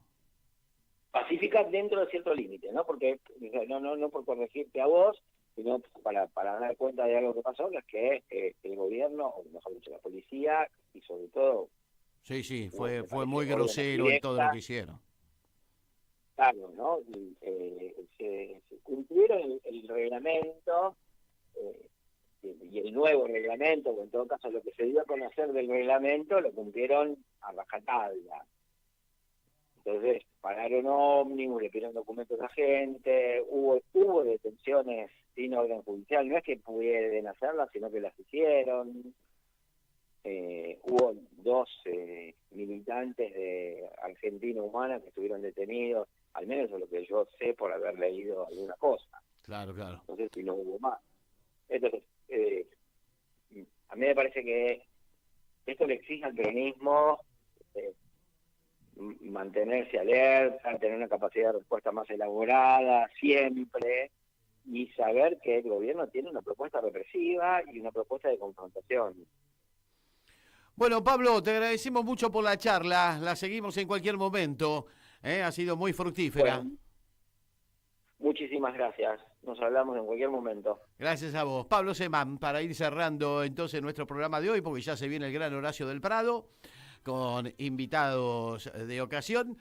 S12: Pacífica dentro de cierto límite, ¿no? Porque no por corregirte a vos, sino para dar cuenta de algo que pasó, que es que el gobierno, o mejor dicho, la policía, y sobre todo...
S9: Sí, fue muy grosero en todo lo que hicieron.
S12: Claro, ¿no? Se cumplieron el reglamento, y el nuevo reglamento, o en todo caso lo que se dio a conocer del reglamento, lo cumplieron a rajatabla. Entonces, pararon ómnibus, le pidieron documentos a la gente, hubo detenciones sin orden judicial, no es que pudieran hacerlas, sino que las hicieron. Hubo 2 militantes de Argentina Humana que estuvieron detenidos, al menos eso es lo que yo sé por haber leído alguna cosa.
S9: Claro.
S12: No sé si no hubo más. Entonces, a mí me parece que esto le exige al peronismo mantenerse alerta, tener una capacidad de respuesta más elaborada siempre, y saber que el gobierno tiene una propuesta represiva y una propuesta de confrontación.
S9: Bueno, Pablo, te agradecemos mucho por la charla, la seguimos en cualquier momento, ha sido muy fructífera.
S12: Bueno, muchísimas gracias, nos hablamos en cualquier momento.
S9: Gracias a vos. Pablo Semán, para ir cerrando entonces nuestro programa de hoy, porque ya se viene el gran Horacio del Prado, con invitados de ocasión.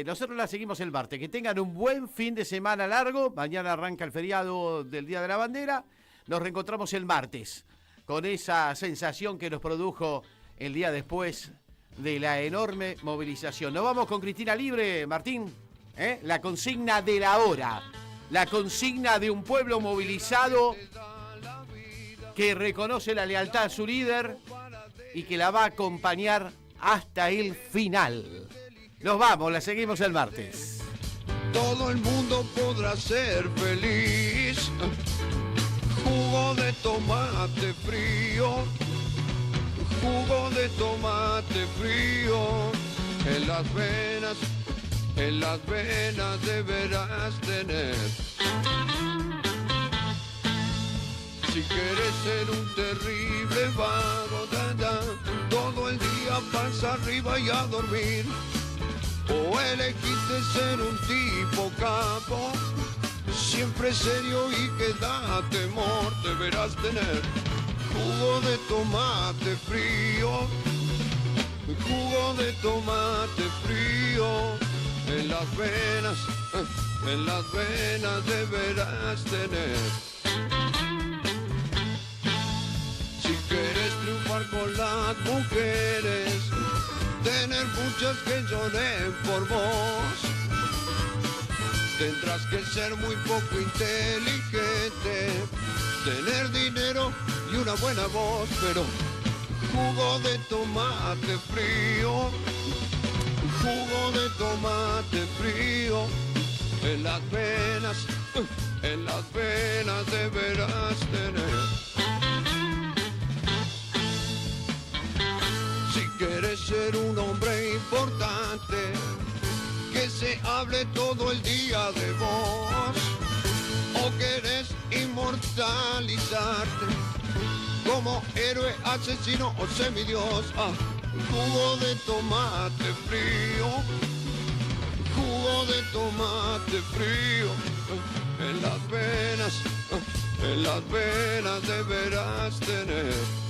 S9: Nosotros la seguimos el martes. Que tengan un buen fin de semana largo. Mañana arranca el feriado del Día de la Bandera. Nos reencontramos el martes con esa sensación que nos produjo el día después de la enorme movilización. Nos vamos con Cristina Libre, Martín. La consigna de la hora. La consigna de un pueblo movilizado que reconoce la lealtad a su líder y que la va a acompañar hasta el final. Nos vamos, la seguimos el martes.
S8: todo el mundo podrá ser feliz. Jugo de tomate frío, jugo de tomate frío, en las venas deberás tener. Si quieres ser un terrible vago, todo el día panza arriba y a dormir, o elegiste ser un tipo capo, siempre serio y que da temor, deberás tener jugo de tomate frío, jugo de tomate frío, en las venas deberás tener. Si quieres triunfar con las mujeres, tener muchas que lloren por vos, tendrás que ser muy poco inteligente, tener dinero y una buena voz, pero jugo de tomate frío, jugo de tomate frío, en las venas deberás tener. Si quieres ser un hombre importante, que se hable todo el día de vos, o querés inmortalizarte como héroe, asesino o semidios, jugo de tomate frío, jugo de tomate frío, en las venas deberás tener.